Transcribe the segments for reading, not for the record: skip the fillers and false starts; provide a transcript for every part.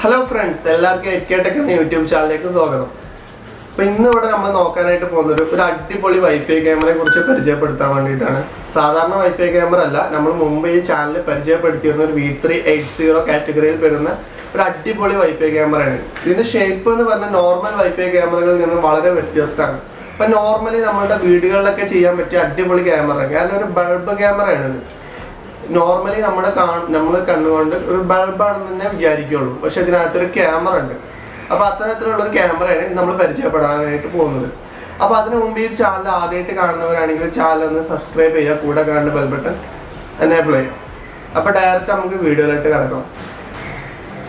Hello friends, എല്ലാവർക്കും Hikvision എന്ന YouTube ചാനലിലേക്ക് സ്വാഗതം. അപ്പോൾ ഇന്ന് ഇവിടെ നമ്മൾ നോക്കാനായിട്ട് പോകുന്നത് ഒരു അടിപൊളി വൈഫൈ ക്യാമറയെ കുറിച്ച് പരിചയപ്പെടുത്താൻ വേണ്ടിയിട്ടാണ്. സാധാരണ വൈഫൈ ക്യാമറ അല്ല, നമ്മൾ മുമ്പ് ഈ ചാനലിൽ പരിചയപ്പെടുത്തിയിരുന്ന ഒരു V380 കാറ്റഗറിയിൽ വരുന്ന ഒരു അടിപൊളി വൈഫൈ ക്യാമറയാണ്. ഇതിന്റെ ഷേപ്പ് എന്ന് പറഞ്ഞാൽ നോർമൽ വൈഫൈ ക്യാമറകളിൽ നിന്ന് വളരെ വ്യത്യസ്തമാണ്. അപ്പോൾ നോർമലി നമ്മുടെ വീടുകളിലൊക്കെ ചെയ്യാൻ പറ്റിയ അടിപൊളി ക്യാമറ, കാരണം ഒരു ബൾബ് ക്യാമറയാണ് ഇത്. നോർമലി നമ്മൾ കണ്ടുകൊണ്ട് ഒരു ബൾബാണെന്ന് തന്നെ വിചാരിക്കുള്ളൂ, പക്ഷെ ഇതിനകത്തൊരു ക്യാമറ ഉണ്ട്. അപ്പോൾ അത്തരത്തിലുള്ള ഒരു ക്യാമറയാണ് നമ്മൾ പരിചയപ്പെടാനായിട്ട് പോകുന്നത്. അപ്പോൾ അതിനു മുമ്പ് ഈ ചാനൽ ആദ്യമായിട്ട് കാണുന്നവരാണെങ്കിൽ ചാനൽ ഒന്ന് സബ്സ്ക്രൈബ് ചെയ്യുക, കൂടെ കാണുന്ന ബെൽ ബട്ടൺ എനേബിൾ ചെയ്യുക. അപ്പോൾ ഡയറക്റ്റ് നമുക്ക് വീഡിയോയിലോട്ട് കിടക്കാം.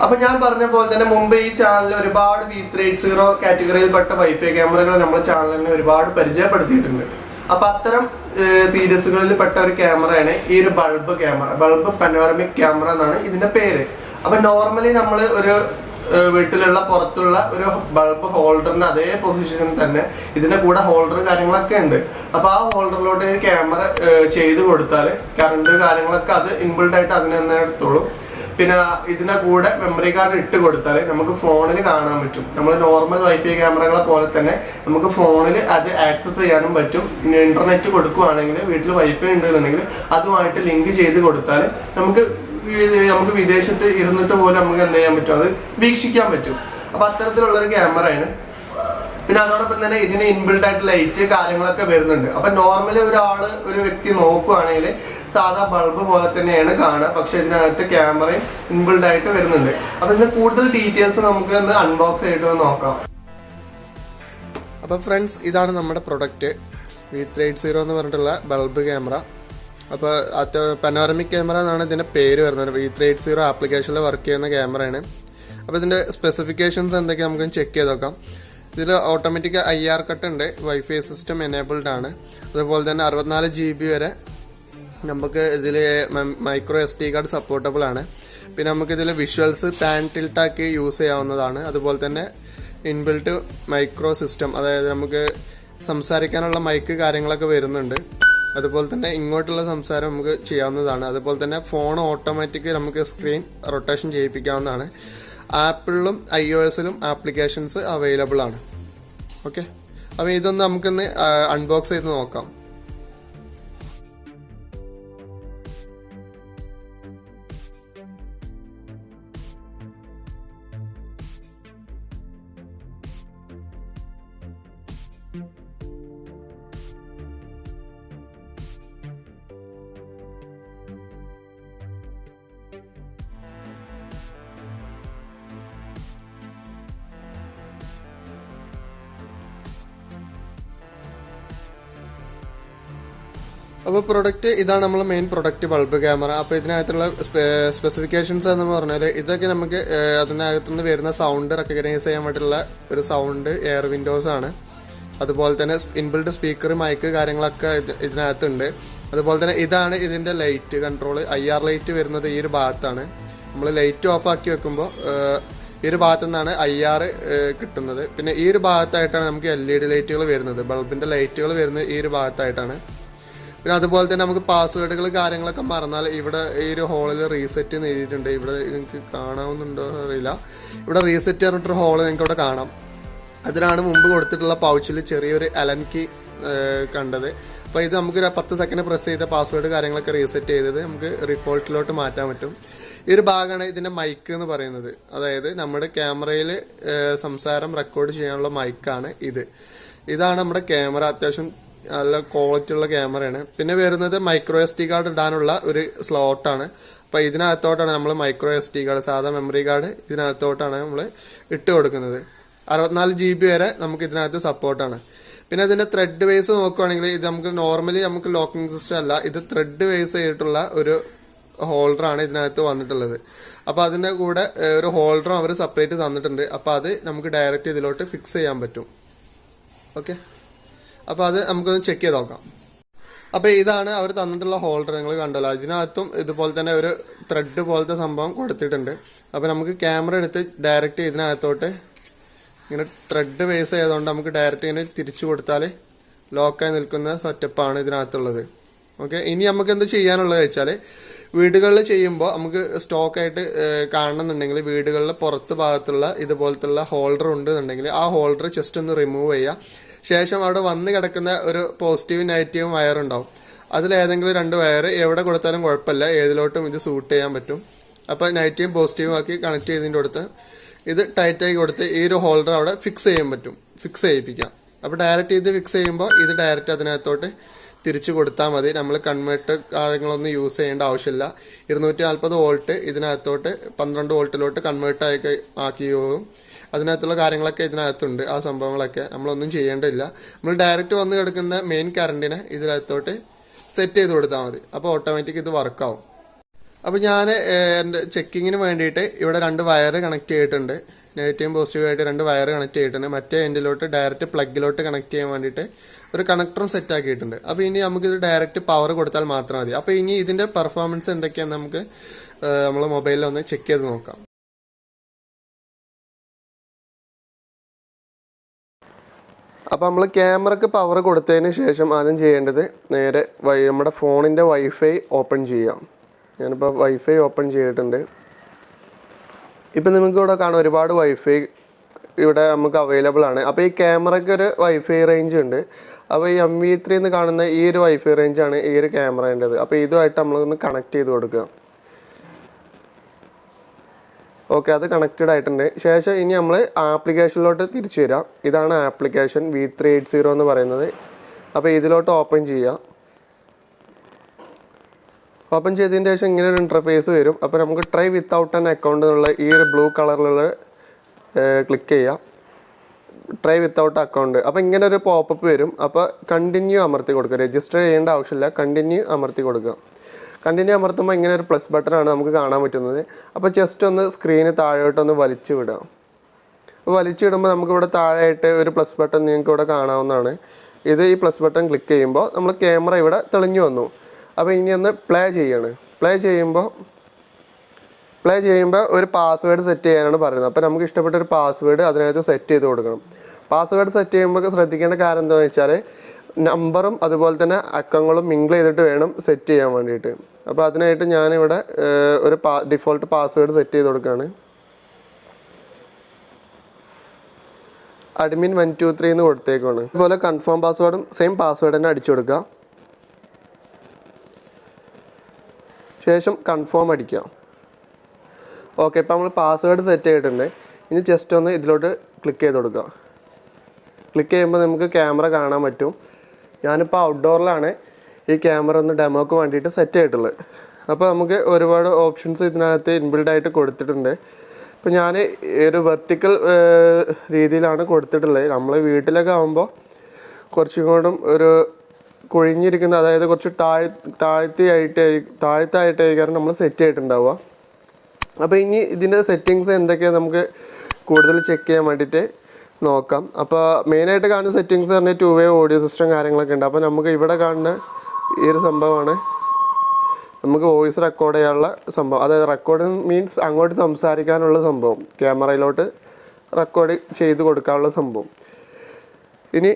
അപ്പോൾ ഞാൻ പറഞ്ഞ പോലെ തന്നെ മുമ്പ് ഈ ചാനലിൽ ഒരുപാട് V380 കാറ്റഗറിയിൽപ്പെട്ട വൈഫൈ ക്യാമറകൾ നമ്മുടെ ചാനലിനെ ഒരുപാട് പരിചയപ്പെടുത്തിയിട്ടുണ്ട്. അപ്പോൾ അത്തരം സീരീസുകളിൽ പെട്ട ഒരു ക്യാമറയാണ് ഈ ഒരു ബൾബ് പനോരമിക് ക്യാമറ എന്നാണ് ഇതിന്റെ പേര്. അപ്പോൾ നോർമലി നമ്മൾ ഒരു വീട്ടിലുള്ള പുറത്തുള്ള ഒരു ബൾബ് ഹോൾഡറിന്റെ അതേ പൊസിഷനിൽ തന്നെ ഇതിന്റെ കൂടെ ഹോൾഡർ കാര്യങ്ങളൊക്കെ ഉണ്ട്. അപ്പോൾ ആ ഹോൾഡറിലോട്ട് ക്യാമറ ചെയ്ത് കൊടുത്താൽ കറണ്ട് കാര്യങ്ങളൊക്കെ അത് ഇൻബിൽഡ് ആയിട്ട് അതിന് തന്നെ എടുത്തോളൂ. പിന്നെ ഇതിന്റെ കൂടെ മെമ്മറി കാർഡ് ഇട്ട് കൊടുത്താൽ നമുക്ക് ഫോണിൽ കാണാൻ പറ്റും. നമ്മൾ നോർമൽ വൈഫൈ ക്യാമറകളെ പോലെ തന്നെ നമുക്ക് ഫോണിൽ അത് ആക്സസ് ചെയ്യാനും പറ്റും. ഇന്റർനെറ്റ് കൊടുക്കുകയാണെങ്കിൽ വീട്ടിൽ വൈഫൈ ഉണ്ടെന്നുണ്ടെങ്കിൽ അതുമായിട്ട് ലിങ്ക് ചെയ്ത് കൊടുത്താൽ നമുക്ക് വിദേശത്ത് ഇരുന്നിട്ട് പോലും നമുക്ക് എന്ത് ചെയ്യാൻ പറ്റും, അത് വീക്ഷിക്കാൻ പറ്റും. അപ്പോൾ അത്തരത്തിലുള്ളൊരു ക്യാമറയാണ്. പിന്നെ അതോടൊപ്പം തന്നെ ഇതിന് ഇൻബിൽഡ് ആയിട്ട് ലൈറ്റ് കാര്യങ്ങളൊക്കെ വരുന്നുണ്ട്. അപ്പൊ നോർമലി ഒരു വ്യക്തി നോക്കുകയാണെങ്കിൽ സാധാ ബൾബ് പോലെ തന്നെയാണ് കാണുക, പക്ഷെ ഇതിനകത്ത് ക്യാമറയും ഇൻബിൽഡ് ആയിട്ട് വരുന്നുണ്ട്. അപ്പൊ ഇതിന്റെ കൂടുതൽ ഡീറ്റെയിൽസ് നമുക്ക് ഒന്ന് അൺബോക്സ് ചെയ്തിട്ട് നോക്കാം. അപ്പൊ ഫ്രണ്ട്സ്, ഇതാണ് നമ്മുടെ പ്രൊഡക്റ്റ് V380 എന്ന് പറഞ്ഞിട്ടുള്ള ബൾബ് ക്യാമറ. അപ്പോൾ പനോരമിക് ക്യാമറ എന്നാണ് ഇതിന്റെ പേര് വരുന്നത്. V380 ആപ്ലിക്കേഷനിൽ വർക്ക് ചെയ്യുന്ന ക്യാമറയാണ്. അപ്പോൾ ഇതിന്റെ സ്പെസിഫിക്കേഷൻസ് എന്തൊക്കെയാണ് നമുക്ക് ചെക്ക് ചെയ്ത് നോക്കാം. ഇതിൽ ഓട്ടോമാറ്റിക് IR കട്ട് ഉണ്ട്, വൈഫൈ സിസ്റ്റം എനേബിൾഡ് ആണ്. അതുപോലെ തന്നെ 64 GB വരെ നമുക്ക് ഇതിൽ മൈക്രോ SD കാർഡ് സപ്പോർട്ടബിൾ ആണ്. പിന്നെ നമുക്കിതിൽ വിഷ്വൽസ് പാൻ ടിൽട്ടാക്കി യൂസ് ചെയ്യാവുന്നതാണ്. അതുപോലെ തന്നെ ഇൻബിൽറ്റ് മൈക്രോ സിസ്റ്റം, അതായത് നമുക്ക് സംസാരിക്കാനുള്ള മൈക്ക് കാര്യങ്ങളൊക്കെ വരുന്നുണ്ട്. അതുപോലെ തന്നെ ഇങ്ങോട്ടുള്ള സംസാരം നമുക്ക് ചെയ്യാവുന്നതാണ്. അതുപോലെ തന്നെ ഫോൺ ഓട്ടോമാറ്റിക് നമുക്ക് സ്ക്രീൻ റൊട്ടേഷൻ ചെയ്യിപ്പിക്കാവുന്നതാണ്. ആപ്പിളിലും iOSലും ആപ്ലിക്കേഷൻസ് അവൈലബിൾ ആണ്. ഓക്കെ, അപ്പോൾ ഇതൊന്ന് നമുക്കൊന്ന് അൺബോക്സ് ചെയ്ത് നോക്കാം. അപ്പോൾ പ്രൊഡക്റ്റ് ഇതാണ്, നമ്മൾ മെയിൻ പ്രൊഡക്റ്റ് ബൾബ് ക്യാമറ. അപ്പോൾ ഇതിനകത്തുള്ള സ്പെസിഫിക്കേഷൻസ് എന്ന് പറഞ്ഞാൽ ഇതൊക്കെ നമുക്ക് അതിനകത്തുനിന്ന് വരുന്ന സൗണ്ട് റെക്കഗ്നൈസ് ചെയ്യാൻ വേണ്ടിയിട്ടുള്ള ഒരു സൗണ്ട് എയർ വിൻഡോസ് ആണ്. അതുപോലെ തന്നെ ഇൻബിൽഡ് സ്പീക്കർ മൈക്ക് കാര്യങ്ങളൊക്കെ ഇതിനകത്തുണ്ട്. അതുപോലെ തന്നെ ഇതാണ് ഇതിൻ്റെ ലൈറ്റ് കൺട്രോൾ. IR ലൈറ്റ് വരുന്നത് ഈ ഒരു ഭാഗത്താണ്. നമ്മൾ ലൈറ്റ് ഓഫ് ആക്കി വെക്കുമ്പോൾ ഈ ഒരു ഭാഗത്തു നിന്നാണ് IR കിട്ടുന്നത്. പിന്നെ ഈ ഒരു ഭാഗത്തായിട്ടാണ് നമുക്ക് LED ലൈറ്റുകൾ വരുന്നത്. ബൾബിൻ്റെ ലൈറ്റുകൾ വരുന്നത് ഈ ഒരു ഭാഗത്തായിട്ടാണ്. പിന്നെ അതുപോലെ തന്നെ നമുക്ക് പാസ്വേഡുകൾ കാര്യങ്ങളൊക്കെ മറന്നാൽ ഇവിടെ ഈ ഒരു ഹോളിൽ റീസെറ്റ് എഴുതിയിട്ടുണ്ട്. ഇവിടെ നിങ്ങൾക്ക് കാണാവുന്നുണ്ടോ അറിയില്ല. ഇവിടെ റീസെറ്റ് പറഞ്ഞിട്ടൊരു ഹോള് നിങ്ങൾക്ക് ഇവിടെ കാണാം. അതിനാണ് മുമ്പ് കൊടുത്തിട്ടുള്ള പൗച്ചിൽ ചെറിയൊരു അലൻ കീ കണ്ടത്. അപ്പോൾ ഇത് നമുക്കൊരു 10 സെക്കൻഡ് പ്രസ് ചെയ്ത പാസ്വേഡ് കാര്യങ്ങളൊക്കെ റീസെറ്റ് ചെയ്തത് നമുക്ക് റിപ്പോർട്ടിലോട്ട് മാറ്റാൻ പറ്റും. ഈ ഒരു ഭാഗമാണ് ഇതിൻ്റെ മൈക്ക് എന്ന് പറയുന്നത്. അതായത് നമ്മുടെ ക്യാമറയിൽ സംസാരം റെക്കോർഡ് ചെയ്യാനുള്ള മൈക്കാണ് ഇത്. ഇതാണ് നമ്മുടെ ക്യാമറ. അത്യാവശ്യം നല്ല ക്വാളിറ്റി ഉള്ള ക്യാമറയാണ്. പിന്നെ വരുന്നത് മൈക്രോ SD കാർഡ് ഇടാനുള്ള ഒരു സ്ലോട്ടാണ്. അപ്പോൾ ഇതിനകത്തോട്ടാണ് നമ്മൾ മൈക്രോ SD കാർഡ്, സാധാ മെമ്മറി കാർഡ് ഇതിനകത്തോട്ടാണ് നമ്മൾ ഇട്ട് കൊടുക്കുന്നത്. 64 GB വരെ നമുക്ക് ഇതിനകത്ത് സപ്പോർട്ടാണ്. പിന്നെ അതിൻ്റെ ത്രെഡ് വൈസ് നോക്കുകയാണെങ്കിൽ ഇത് നമുക്ക് നോർമലി നമുക്ക് ലോക്കിംഗ് സിസ്റ്റം അല്ല, ഇത് ത്രെഡ് വൈസ് ചെയ്തിട്ടുള്ള ഒരു ഹോൾഡറാണ് ഇതിനകത്ത് വന്നിട്ടുള്ളത്. അപ്പോൾ അതിൻ്റെ കൂടെ ഒരു ഹോൾഡറും അവർ സെപ്പറേറ്റ് തന്നിട്ടുണ്ട്. അപ്പോൾ അത് നമുക്ക് ഡയറക്റ്റ് ഇതിലോട്ട് ഫിക്സ് ചെയ്യാൻ പറ്റും. ഓക്കെ, അപ്പോൾ അത് നമുക്കൊന്ന് ചെക്ക് ചെയ്ത് നോക്കാം. അപ്പോൾ ഇതാണ് അവർ തന്നിട്ടുള്ള ഹോൾഡർ, നിങ്ങൾ കണ്ടല്ലോ. ഇതിനകത്തും ഇതുപോലെ തന്നെ ഒരു ത്രെഡ് പോലത്തെ സംഭവം കൊടുത്തിട്ടുണ്ട്. അപ്പോൾ നമുക്ക് ക്യാമറ എടുത്ത് ഡയറക്റ്റ് ഇതിനകത്തോട്ട് ഇങ്ങനെ ത്രെഡ് ബേസ് ചെയ്തുകൊണ്ട് നമുക്ക് ഡയറക്റ്റ് ഇങ്ങനെ തിരിച്ചു കൊടുത്താൽ ലോക്കായി നിൽക്കുന്ന സെറ്റപ്പാണ് ഇതിനകത്തുള്ളത്. ഓക്കെ, ഇനി നമുക്ക് എന്ത് ചെയ്യാനുള്ളത് വെച്ചാൽ വീടുകളിൽ ചെയ്യുമ്പോൾ നമുക്ക് സ്റ്റോക്കായിട്ട് കാണണമെന്നുണ്ടെങ്കിൽ വീടുകളിൽ പുറത്ത് ഭാഗത്തുള്ള ഇതുപോലത്തുള്ള ഹോൾഡർ ഉണ്ടെന്നുണ്ടെങ്കിൽ ആ ഹോൾഡർ ജസ്റ്റ് ഒന്ന് റിമൂവ് ചെയ്യുക. ശേഷം അവിടെ വന്ന് കിടക്കുന്ന ഒരു പോസിറ്റീവും നെഗറ്റീവും വയർ ഉണ്ടാവും. അതിലേതെങ്കിലും 2 വയർ എവിടെ കൊടുത്താലും കുഴപ്പമില്ല, ഏതിലോട്ടും ഇത് സൂട്ട് ചെയ്യാൻ പറ്റും. അപ്പോൾ നെഗറ്റീവും പോസിറ്റീവും ആക്കി കണക്ട് ചെയ്തതിൻ്റെ അടുത്ത് ഇത് ടൈറ്റാക്കി കൊടുത്ത് ഈ ഒരു ഹോൾഡർ അവിടെ ഫിക്സ് ചെയ്യാൻ പറ്റും, ഫിക്സ് ചെയ്യിപ്പിക്കാം. അപ്പോൾ ഡയറക്റ്റ് ഇത് ഫിക്സ് ചെയ്യുമ്പോൾ ഇത് ഡയറക്റ്റ് അതിനകത്തോട്ട് തിരിച്ചു കൊടുത്താൽ മതി. നമ്മൾ കൺവെർട്ടർ കാര്യങ്ങളൊന്നും യൂസ് ചെയ്യേണ്ട ആവശ്യമില്ല. 240 വോൾട്ട് ഇതിനകത്തോട്ട് 12 വോൾട്ടിലോട്ട് കൺവേർട്ട് ആക്കി പോകും. അതിനകത്തുള്ള കാര്യങ്ങളൊക്കെ ഇതിനകത്തുണ്ട്. ആ സംഭവങ്ങളൊക്കെ നമ്മളൊന്നും ചെയ്യേണ്ടതില്ല. നമ്മൾ ഡയറക്റ്റ് വന്ന് കിടക്കുന്ന മെയിൻ കറണ്ടിനെ ഇതിനകത്തോട്ട് സെറ്റ് ചെയ്ത് കൊടുത്താൽ മതി. അപ്പോൾ ഓട്ടോമാറ്റിക് ഇത് വർക്കാവും. അപ്പോൾ ഞാൻ എൻ്റെ ചെക്കിങ്ങിന് വേണ്ടിയിട്ട് ഇവിടെ 2 വയർ കണക്ട് ചെയ്തിട്ടുണ്ട്. നെഗറ്റീവും പോസിറ്റീവായിട്ട് 2 വയർ കണക്ട് ചെയ്തിട്ടുണ്ട്. മറ്റേ എൻഡിലോട്ട് ഡയറക്റ്റ് പ്ലഗിലോട്ട് കണക്ട് ചെയ്യാൻ വേണ്ടിയിട്ട് ഒരു കണക്ടറും സെറ്റ് ആക്കിയിട്ടുണ്ട്. അപ്പോൾ ഇനി നമുക്കിത് ഡയറക്റ്റ് പവർ കൊടുത്താൽ മാത്രം മതി. അപ്പോൾ ഇനി ഇതിൻ്റെ പെർഫോമൻസ് എന്തൊക്കെയാണെന്ന് നമുക്ക് നമ്മൾ മൊബൈലിൽ ഒന്ന് ചെക്ക് ചെയ്ത് നോക്കാം. അപ്പോൾ നമ്മൾ ക്യാമറക്ക് പവർ കൊടുത്തതിന് ശേഷം ആദ്യം ചെയ്യേണ്ടത് നേരെ നമ്മുടെ ഫോണിൻ്റെ വൈഫൈ ഓപ്പൺ ചെയ്യാം. ഞാനിപ്പോൾ വൈഫൈ ഓപ്പൺ ചെയ്തിട്ടുണ്ട്. ഇപ്പം നിങ്ങൾക്ക് ഇവിടെ കാണാം ഒരുപാട് വൈഫൈ ഇവിടെ നമുക്ക് അവൈലബിൾ ആണ്. അപ്പോൾ ഈ ക്യാമറയ്ക്ക് ഒരു വൈഫൈ റേഞ്ച് ഉണ്ട്. അപ്പോൾ ഈ MV3 എന്ന് കാണുന്ന ഈ ഒരു വൈഫൈ റേഞ്ചാണ് ഈ ഒരു ക്യാമറേൻ്റെത്. അപ്പോൾ ഇതുമായിട്ട് നമ്മളൊന്ന് കണക്ട് ചെയ്ത് കൊടുക്കുക. ഓക്കെ, അത് കണക്റ്റഡ് ആയിട്ടുണ്ട്. ശേഷം ഇനി നമ്മൾ ആപ്ലിക്കേഷനിലോട്ട് തിരിച്ചു വരാം. ഇതാണ് ആപ്ലിക്കേഷൻ V380 എന്ന് പറയുന്നത്. അപ്പോൾ ഇതിലോട്ട് ഓപ്പൺ ചെയ്യാം. ഓപ്പൺ ചെയ്തതിന് ശേഷം ഇങ്ങനെ ഒരു ഇൻ്റർഫേസ് വരും. അപ്പോൾ നമുക്ക് ട്രൈ വിത്തൗട്ട് ആൻ അക്കൗണ്ട് എന്നുള്ള ഈ ഒരു ബ്ലൂ കളറിലുള്ള ക്ലിക്ക് ചെയ്യാം. Try without account. അപ്പോൾ ഇങ്ങനെ ഒരു പോപ്പപ്പ് വരും. അപ്പോൾ കണ്ടിന്യൂ അമർത്തി കൊടുക്കുക. രജിസ്റ്റർ ചെയ്യേണ്ട ആവശ്യമില്ല, കണ്ടിന്യൂ അമർത്തി കൊടുക്കുക. കണ്ടിന്യൂ അമർത്തുമ്പോൾ ഇങ്ങനെ ഒരു പ്ലസ് ബട്ടണാണ് നമുക്ക് കാണാൻ പറ്റുന്നത്. അപ്പോൾ ജസ്റ്റ് ഒന്ന് സ്ക്രീന് താഴോട്ടൊന്ന് വലിച്ചു വിടുക. അപ്പോൾ വലിച്ചു വിടുമ്പോൾ നമുക്കിവിടെ താഴെയായിട്ട് ഒരു പ്ലസ് ബട്ടൺ നിങ്ങൾക്ക് ഇവിടെ കാണാവുന്നതാണ്. ഈ പ്ലസ് ബട്ടൺ ക്ലിക്ക് ചെയ്യുമ്പോൾ നമ്മൾ ക്യാമറ ഇവിടെ തെളിഞ്ഞു വന്നു. അപ്പോൾ ഇനി ഒന്ന് പ്ലേ ചെയ്യാണ്. പ്ലേ ചെയ്യുമ്പോൾ ഒരു പാസ്വേഡ് സെറ്റ് ചെയ്യാനാണ് പറയുന്നത്. അപ്പോൾ നമുക്ക് ഇഷ്ടപ്പെട്ട ഒരു പാസ്വേഡ് അതിനകത്ത് സെറ്റ് ചെയ്ത് കൊടുക്കണം. പാസ്വേഡ് സെറ്റ് ചെയ്യുമ്പോൾ ശ്രദ്ധിക്കേണ്ട കാര്യം എന്താണെന്ന് വെച്ചാൽ നമ്പറും അതുപോലെ തന്നെ അക്കങ്ങളും മിങ്കിൾ ചെയ്തിട്ട് വേണം സെറ്റ് ചെയ്യാൻ വേണ്ടിയിട്ട്. അപ്പോൾ അതിനായിട്ട് ഞാനിവിടെ ഒരു ഡിഫോൾട്ട് പാസ്വേഡ് സെറ്റ് ചെയ്ത് കൊടുക്കുകയാണ്. admin 123 എന്ന് കൊടുത്തേക്കാണ്. അതുപോലെ കൺഫേം പാസ്വേഡും സെയിം പാസ്വേഡ് തന്നെ അടിച്ചു കൊടുക്കുക. ശേഷം കൺഫേം അടിക്കാം. ഓക്കെ, ഇപ്പോൾ നമ്മൾ പാസ്വേഡ് സെറ്റ് ചെയ്തിട്ടുണ്ട്. ഇനി ജസ്റ്റ് ഒന്ന് ഇതിലോട്ട് ക്ലിക്ക് ചെയ്ത് കൊടുക്കുക. ക്ലിക്ക് ചെയ്യുമ്പോൾ നമുക്ക് ക്യാമറ കാണാൻ പറ്റും. ഞാനിപ്പോൾ ഔട്ട്ഡോറിലാണ് ഈ ക്യാമറ ഒന്ന് ഡെമോക്ക് വേണ്ടിയിട്ട് സെറ്റ് ചെയ്തിട്ടുള്ളത്. അപ്പോൾ നമുക്ക് ഒരുപാട് ഓപ്ഷൻസ് ഇതിനകത്ത് ഇൻബിൽഡായിട്ട് കൊടുത്തിട്ടുണ്ട്. ഇപ്പോൾ ഞാൻ ഒരു വെർട്ടിക്കൽ രീതിയിലാണ് കൊടുത്തിട്ടുള്ളത്. നമ്മൾ വീട്ടിലൊക്കെ ആകുമ്പോൾ കുറച്ചും കൂടെ ഒരു കുഴിഞ്ഞിരിക്കുന്ന, അതായത് കുറച്ച് താഴ്ത്തായിട്ടായിരിക്കും നമ്മൾ സെറ്റ് ചെയ്തിട്ടുണ്ടാവുക. അപ്പോൾ ഇനി ഇതിൻ്റെ സെറ്റിങ്സ് എന്തൊക്കെയാണ് നമുക്ക് കൂടുതൽ ചെക്ക് ചെയ്യാൻ വേണ്ടിയിട്ട് നോക്കാം. അപ്പോൾ മെയിനായിട്ട് കാണുന്ന സെറ്റിങ്സ് പറഞ്ഞാൽ 2-way ഓഡിയോ സിസ്റ്റം കാര്യങ്ങളൊക്കെ ഉണ്ട്. അപ്പോൾ നമുക്ക് ഇവിടെ കാണുന്ന ഈ ഒരു സംഭവമാണ് നമുക്ക് വോയിസ് റെക്കോർഡ് ചെയ്യാനുള്ള സംഭവം. അതായത് റെക്കോർഡ് മീൻസ് അങ്ങോട്ട് സംസാരിക്കാനുള്ള സംഭവം, ക്യാമറയിലോട്ട് റെക്കോർഡ് ചെയ്ത് കൊടുക്കാനുള്ള സംഭവം. ഇനി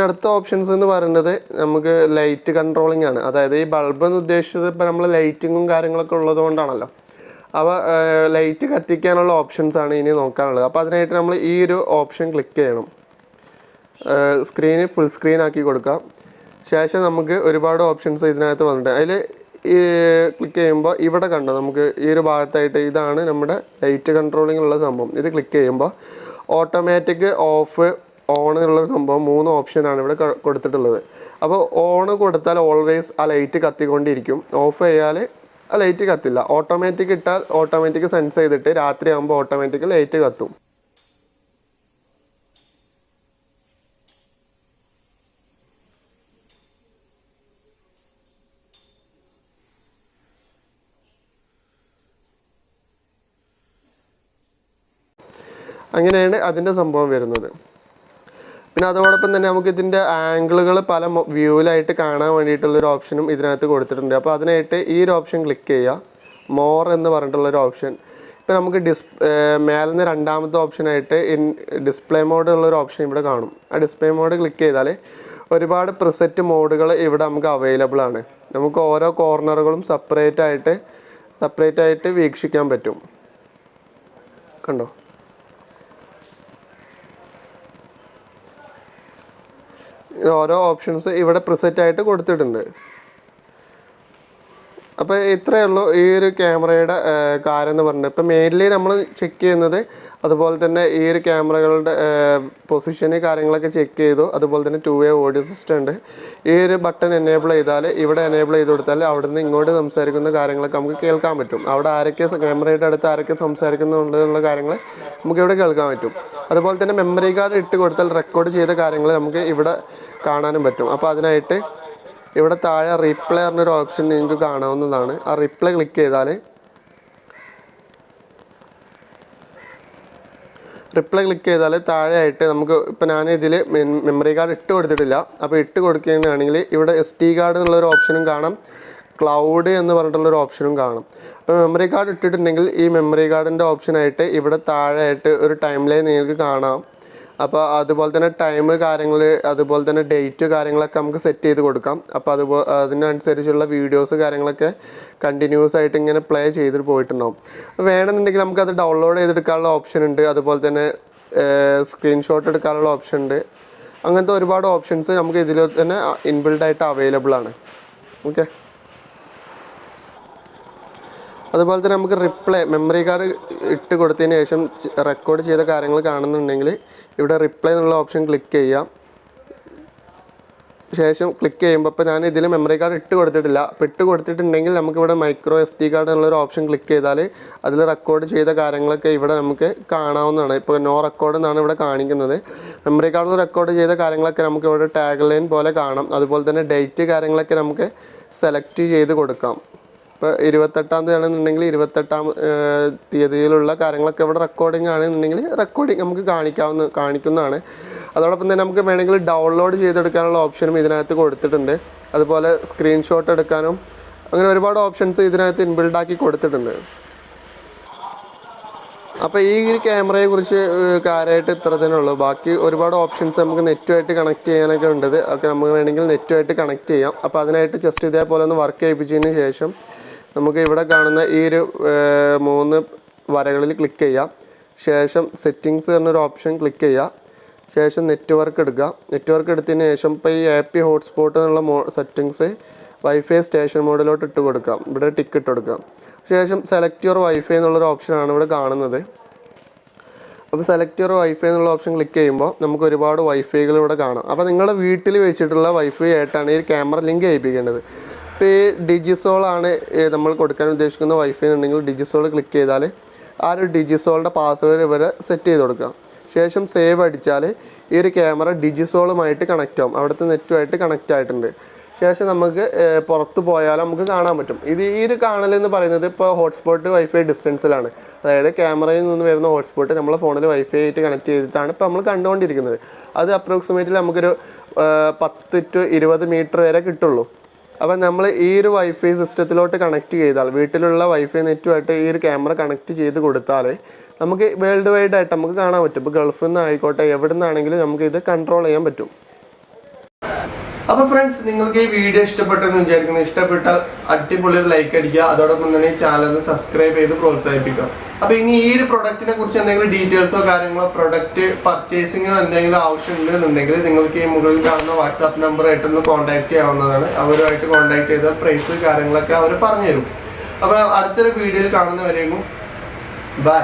അടുത്ത ഓപ്ഷൻസ് എന്ന് പറയുന്നത് നമുക്ക് ലൈറ്റ് കൺട്രോളിംഗ് ആണ്. അതായത് ഈ ബൾബ് എന്ന് ഉദ്ദേശിച്ചത് ഇപ്പോൾ നമ്മൾ ലൈറ്റിങ്ങും കാര്യങ്ങളൊക്കെ ഉള്ളത് കൊണ്ടാണല്ലോ. അപ്പോൾ ലൈറ്റ് കത്തിക്കാനുള്ള ഓപ്ഷൻസാണ് ഇനി നോക്കാനുള്ളത്. അപ്പോൾ അതിനായിട്ട് നമ്മൾ ഈ ഒരു ഓപ്ഷൻ ക്ലിക്ക് ചെയ്യണം. സ്ക്രീന് ഫുൾ സ്ക്രീൻ ആക്കി കൊടുക്കാം. ശേഷം നമുക്ക് ഒരുപാട് ഓപ്ഷൻസ് ഇതിനകത്ത് വന്നിട്ടുണ്ട്. അതിൽ ഈ ക്ലിക്ക് ചെയ്യുമ്പോൾ ഇവിടെ കണ്ടോ നമുക്ക് ഈ ഒരു ഭാഗത്തായിട്ട് ഇതാണ് നമ്മുടെ ലൈറ്റ് കൺട്രോളിംഗ് ഉള്ള സംഭവം. ഇത് ക്ലിക്ക് ചെയ്യുമ്പോൾ ഓട്ടോമാറ്റിക്, ഓഫ്, ഓൺ എന്നുള്ളൊരു സംഭവം 3 ഓപ്ഷനാണ് ഇവിടെ കൊടുത്തിട്ടുള്ളത്. അപ്പോൾ ഓണ് കൊടുത്താൽ ഓൾവേസ് ആ ലൈറ്റ് കത്തിക്കൊണ്ടിരിക്കും. ഓഫ് ചെയ്യാൽ ആ ലൈറ്റ് കത്തില്ല. ഓട്ടോമാറ്റിക് ഇട്ടാൽ ഓട്ടോമാറ്റിക് സെൻസ് ചെയ്തിട്ട് രാത്രി ആകുമ്പോൾ ഓട്ടോമാറ്റിക് ലൈറ്റ് കത്തും. അങ്ങനെയാണ് അതിൻ്റെ സംഭവം വരുന്നത്. പിന്നെ അതോടൊപ്പം തന്നെ നമുക്ക് ഇതിൻ്റെ ആംഗിളുകൾ പല വ്യൂവിലായിട്ട് കാണാൻ വേണ്ടിയിട്ടുള്ളൊരു ഓപ്ഷനും ഇതിനകത്ത് കൊടുത്തിട്ടുണ്ട്. അപ്പോൾ അതിനായിട്ട് ഈ ഒരു ഓപ്ഷൻ ക്ലിക്ക് ചെയ്യുക, മോർ എന്ന് പറഞ്ഞിട്ടുള്ളൊരു ഓപ്ഷൻ. ഇപ്പോൾ നമുക്ക് മേലെന്ന് രണ്ടാമത്തെ ഓപ്ഷനായിട്ട് ഡിസ്പ്ലേ മോഡ് ഉള്ളൊരു ഓപ്ഷൻ ഇവിടെ കാണും. ആ ഡിസ്പ്ലേ മോഡ് ക്ലിക്ക് ചെയ്താൽ ഒരുപാട് പ്രിസെറ്റ് മോഡുകൾ ഇവിടെ നമുക്ക് അവൈലബിൾ ആണ്. നമുക്ക് ഓരോ കോർണറുകളും സെപ്പറേറ്റ് ആയിട്ട് വീക്ഷിക്കാൻ പറ്റും. കണ്ടോ, ഓരോ ഓപ്ഷൻസ് ഇവിടെ പ്രിസെറ്റ് ആയിട്ട് കൊടുത്തിട്ടുണ്ട്. അപ്പോൾ ഇത്രയേ ഉള്ളൂ ഈ ഒരു ക്യാമറയുടെ കാര്യം എന്ന് പറഞ്ഞിട്ട്. ഇപ്പോൾ മെയിൻലി നമ്മൾ ചെക്ക് ചെയ്യുന്നത് അതുപോലെ തന്നെ ഈ ഒരു ക്യാമറകളുടെ പൊസിഷന് കാര്യങ്ങളൊക്കെ ചെക്ക് ചെയ്തു. അതുപോലെ തന്നെ 2-way ഓഡിയോ സിസ്റ്റം ഉണ്ട്. ഈ ഒരു ബട്ടൺ എനേബിൾ ചെയ്താൽ, ഇവിടെ എനേബിൾ ചെയ്ത് കൊടുത്താൽ അവിടെ നിന്ന് ഇങ്ങോട്ട് സംസാരിക്കുന്ന കാര്യങ്ങളൊക്കെ നമുക്ക് കേൾക്കാൻ പറ്റും. അവിടെ ആരൊക്കെ ക്യാമറയുടെ അടുത്ത് ആരൊക്കെ സംസാരിക്കുന്നുണ്ട് എന്നുള്ള കാര്യങ്ങൾ നമുക്ക് ഇവിടെ കേൾക്കാൻ പറ്റും. അതുപോലെ തന്നെ മെമ്മറി കാർഡ് ഇട്ട് കൊടുത്താൽ റെക്കോർഡ് ചെയ്ത കാര്യങ്ങൾ നമുക്ക് ഇവിടെ കാണാനും പറ്റും. അപ്പോൾ അതിനായിട്ട് ഇവിടെ താഴെ റീപ്ലേ എന്നൊരു ഓപ്ഷൻ നിങ്ങൾക്ക് കാണാവുന്നതാണ്. ആ റീപ്ലേ ക്ലിക്ക് ചെയ്താൽ താഴെയായിട്ട് നമുക്ക്, ഇപ്പോൾ ഞാൻ ഇതിൽ മെമ്മറി കാർഡ് ഇട്ട് കൊടുത്തിട്ടില്ല. അപ്പോൾ ഇട്ട് കൊടുക്കുകയാണെങ്കിൽ ഇവിടെ SD കാർഡ് എന്നുള്ളൊരു ഓപ്ഷനും കാണാം, ക്ലൗഡ് എന്ന് പറഞ്ഞിട്ടുള്ളൊരു ഓപ്ഷനും കാണാം. അപ്പോൾ മെമ്മറി കാർഡ് ഇട്ടിട്ടുണ്ടെങ്കിൽ ഈ മെമ്മറി കാർഡിൻ്റെ ഓപ്ഷനായിട്ട് ഇവിടെ താഴെയായിട്ട് ഒരു ടൈം ലൈൻ നിങ്ങൾക്ക് കാണാം. അപ്പോൾ അതുപോലെ തന്നെ ടൈം കാര്യങ്ങൾ, അതുപോലെ തന്നെ ഡേറ്റ് കാര്യങ്ങളൊക്കെ നമുക്ക് സെറ്റ് ചെയ്ത് കൊടുക്കാം. അപ്പോൾ അതിനനുസരിച്ചുള്ള വീഡിയോസ് കാര്യങ്ങളൊക്കെ കണ്ടിന്യൂസ് ആയിട്ട് ഇങ്ങനെ പ്ലേ ചെയ്തിട്ട് പോയിട്ടുണ്ടാവും. വേണമെന്നുണ്ടെങ്കിൽ നമുക്കത് ഡൗൺലോഡ് ചെയ്തെടുക്കാനുള്ള ഓപ്ഷൻ ഉണ്ട്. അതുപോലെ തന്നെ സ്ക്രീൻഷോട്ട് എടുക്കാനുള്ള ഓപ്ഷൻ ഉണ്ട്. അങ്ങനത്തെ ഒരുപാട് ഓപ്ഷൻസ് നമുക്ക് ഇതിൽ തന്നെ ഇൻബിൽഡ് അവൈലബിൾ ആണ്. ഓക്കെ, അതുപോലെ തന്നെ നമുക്ക് റിപ്ലേ, മെമ്മറി കാർഡ് ഇട്ട് കൊടുത്തതിന് ശേഷം റെക്കോർഡ് ചെയ്ത കാര്യങ്ങൾ കാണുന്നുണ്ടെങ്കിൽ ഇവിടെ റിപ്ലൈ എന്നുള്ള ഓപ്ഷൻ ക്ലിക്ക് ചെയ്യാം. ശേഷം ക്ലിക്ക് ചെയ്യുമ്പോൾ, ഇപ്പോൾ ഞാൻ ഇതിൽ മെമ്മറി കാർഡ് ഇട്ട് കൊടുത്തിട്ടില്ല. അപ്പോൾ ഇട്ട് കൊടുത്തിട്ടുണ്ടെങ്കിൽ നമുക്കിവിടെ മൈക്രോ SD കാർഡ് എന്നുള്ളൊരു ഓപ്ഷൻ ക്ലിക്ക് ചെയ്താൽ അതിൽ റെക്കോർഡ് ചെയ്ത കാര്യങ്ങളൊക്കെ ഇവിടെ നമുക്ക് കാണാവുന്നതാണ്. ഇപ്പോൾ നോ റെക്കോർഡ് എന്നാണ് ഇവിടെ കാണിക്കുന്നത്. മെമ്മറി കാർഡിൽ റെക്കോർഡ് ചെയ്ത കാര്യങ്ങളൊക്കെ നമുക്ക് ഇവിടെ ടാഗ് ലൈൻ പോലെ കാണാം. അതുപോലെ തന്നെ ഡേറ്റ് കാര്യങ്ങളൊക്കെ നമുക്ക് സെലക്ട് ചെയ്ത് കൊടുക്കാം. ഇപ്പോൾ 28-ാം തീയതി ആണെന്നുണ്ടെങ്കിൽ 28-ാം തീയതിയിലുള്ള കാര്യങ്ങളൊക്കെ ഇവിടെ റെക്കോർഡിംഗ് ആണെന്നുണ്ടെങ്കിൽ റെക്കോർഡിംഗ് നമുക്ക് കാണിക്കുന്നതാണ്. അതോടൊപ്പം തന്നെ നമുക്ക് വേണമെങ്കിൽ ഡൗൺലോഡ് ചെയ്തെടുക്കാനുള്ള ഓപ്ഷനും ഇതിനകത്ത് കൊടുത്തിട്ടുണ്ട്. അതുപോലെ സ്ക്രീൻഷോട്ട് എടുക്കാനും അങ്ങനെ ഒരുപാട് ഓപ്ഷൻസ് ഇതിനകത്ത് ഇൻബിൽഡാക്കി കൊടുത്തിട്ടുണ്ട്. അപ്പോൾ ഈ ഒരു ക്യാമറയെ കുറിച്ച് കാര്യമായിട്ട് ഇത്ര തന്നെ ഉള്ളൂ. ബാക്കി ഒരുപാട് ഓപ്ഷൻസ് നമുക്ക് നെറ്റുമായിട്ട് കണക്ട് ചെയ്യാനൊക്കെ ഉണ്ട്. ഒക്കെ നമുക്ക് വേണമെങ്കിൽ നെറ്റുമായിട്ട് കണക്ട് ചെയ്യാം. അപ്പോൾ അതിനായിട്ട് ജസ്റ്റ് ഇതേപോലെ ഒന്ന് വർക്ക് ചെയ്യിപ്പിച്ചതിന് ശേഷം നമുക്ക് ഇവിടെ കാണുന്ന ഈ ഒരു 3 വരകളിൽ ക്ലിക്ക് ചെയ്യാം. ശേഷം സെറ്റിങ്സ് എന്നൊരു ഓപ്ഷൻ ക്ലിക്ക് ചെയ്യുക. ശേഷം നെറ്റ്വർക്ക് എടുക്കുക. നെറ്റ്വർക്ക് എടുത്തതിന് ശേഷം ഇപ്പോൾ ഈ AP ഹോട്ട്സ്പോട്ട് എന്നുള്ള സെറ്റിങ്സ് വൈഫൈ സ്റ്റേഷൻ മോഡിലോട്ട് ഇട്ട് കൊടുക്കാം. ഇവിടെ ടിക്ക് ഇട്ട് കൊടുക്കാം. ശേഷം സെലക്ട് യുവർ വൈഫൈ എന്നുള്ളൊരു ഓപ്ഷനാണ് ഇവിടെ കാണുന്നത്. അപ്പോൾ സെലക്ട് യുവർ വൈഫൈ എന്നുള്ള ഓപ്ഷൻ ക്ലിക്ക് ചെയ്യുമ്പോൾ നമുക്ക് ഒരുപാട് വൈഫൈകൾ ഇവിടെ കാണാം. അപ്പോൾ നിങ്ങളുടെ വീട്ടിൽ വെച്ചിട്ടുള്ള വൈഫൈ ആയിട്ടാണ് ഈ ക്യാമറ ലിങ്ക് ചെയ്യിപ്പിക്കേണ്ടത്. ഇപ്പോൾ ഈ ഡിജിസോളാണ് നമ്മൾ കൊടുക്കാൻ ഉദ്ദേശിക്കുന്ന വൈഫൈ എന്നുണ്ടെങ്കിൽ ഡിജിസോൾ ക്ലിക്ക് ചെയ്താൽ ആ ഒരു ഡിജിസോളിൻ്റെ പാസ്വേഡ് ഇവരെ സെറ്റ് ചെയ്ത് കൊടുക്കാം. ശേഷം സേവ് അടിച്ചാൽ ഈ ഒരു ക്യാമറ ഡിജിസോളുമായിട്ട് കണക്റ്റ് ആവും. അവിടുത്തെ നെറ്റുമായിട്ട് കണക്റ്റ് ആയിട്ടുണ്ട്. ശേഷം നമുക്ക് പുറത്ത് പോയാലും നമുക്ക് കാണാൻ പറ്റും. ഈ ഒരു കാണലെന്ന് പറയുന്നത് ഇപ്പോൾ ഹോട്ട്സ്പോട്ട് വൈഫൈ ഡിസ്റ്റൻസിലാണ്. അതായത് ക്യാമറയിൽ നിന്ന് വരുന്ന ഹോട്ട്സ്പോട്ട് നമ്മളെ ഫോണിൽ വൈഫൈ ആയിട്ട് കണക്ട് ചെയ്തിട്ടാണ് ഇപ്പോൾ നമ്മൾ കണ്ടുകൊണ്ടിരിക്കുന്നത്. അത് അപ്രോക്സിമേറ്റ്ലി നമുക്കൊരു 10 to 20 മീറ്റർ വരെ കിട്ടുള്ളൂ. അപ്പോൾ നമ്മൾ ഈ ഒരു വൈഫൈ സിസ്റ്റത്തിലോട്ട് കണക്ട് ചെയ്താൽ, വീട്ടിലുള്ള വൈഫൈ നെറ്റുമായിട്ട് ഈ ഒരു ക്യാമറ കണക്ട് ചെയ്ത് കൊടുത്താൽ നമുക്ക് വേൾഡ് വൈഡ് ആയിട്ട് നമുക്ക് കാണാൻ പറ്റും. ഇപ്പോൾ ഗൾഫിൽ നിന്ന് ആയിക്കോട്ടെ എവിടെ നിന്നാണെങ്കിലും നമുക്ക് ഇത് കൺട്രോൾ ചെയ്യാൻ പറ്റും. അപ്പോൾ ഫ്രണ്ട്സ്, നിങ്ങൾക്ക് ഈ വീഡിയോ ഇഷ്ടപ്പെട്ടെന്ന് വിചാരിക്കുന്നു. ഇഷ്ടപ്പെട്ടാൽ അടിപൊളി ഒരു ലൈക്ക് അടിക്കുക. അതോടൊപ്പം തന്നെ ഈ ചാനൽ സബ്സ്ക്രൈബ് ചെയ്ത് പ്രോത്സാഹിപ്പിക്കുക. അപ്പോൾ ഇനി ഈ ഒരു പ്രൊഡക്റ്റിനെ കുറിച്ച് എന്തെങ്കിലും ഡീറ്റെയിൽസോ കാര്യങ്ങളോ പ്രൊഡക്റ്റ് പർച്ചേസിങ്ങോ എന്തെങ്കിലും ആവശ്യമുണ്ടെന്നുണ്ടെങ്കിൽ നിങ്ങൾക്ക് ഈ മുകളിൽ കാണുന്ന വാട്സാപ്പ് നമ്പറായിട്ടൊന്ന് കോൺടാക്ട് ചെയ്യാവുന്നതാണ്. അവരുമായിട്ട് കോൺടാക്ട് ചെയ്താൽ പ്രൈസ് കാര്യങ്ങളൊക്കെ അവർ പറഞ്ഞുതരും. അപ്പോൾ അടുത്തൊരു വീഡിയോയിൽ കാണുന്നവരേക്കും ബൈ.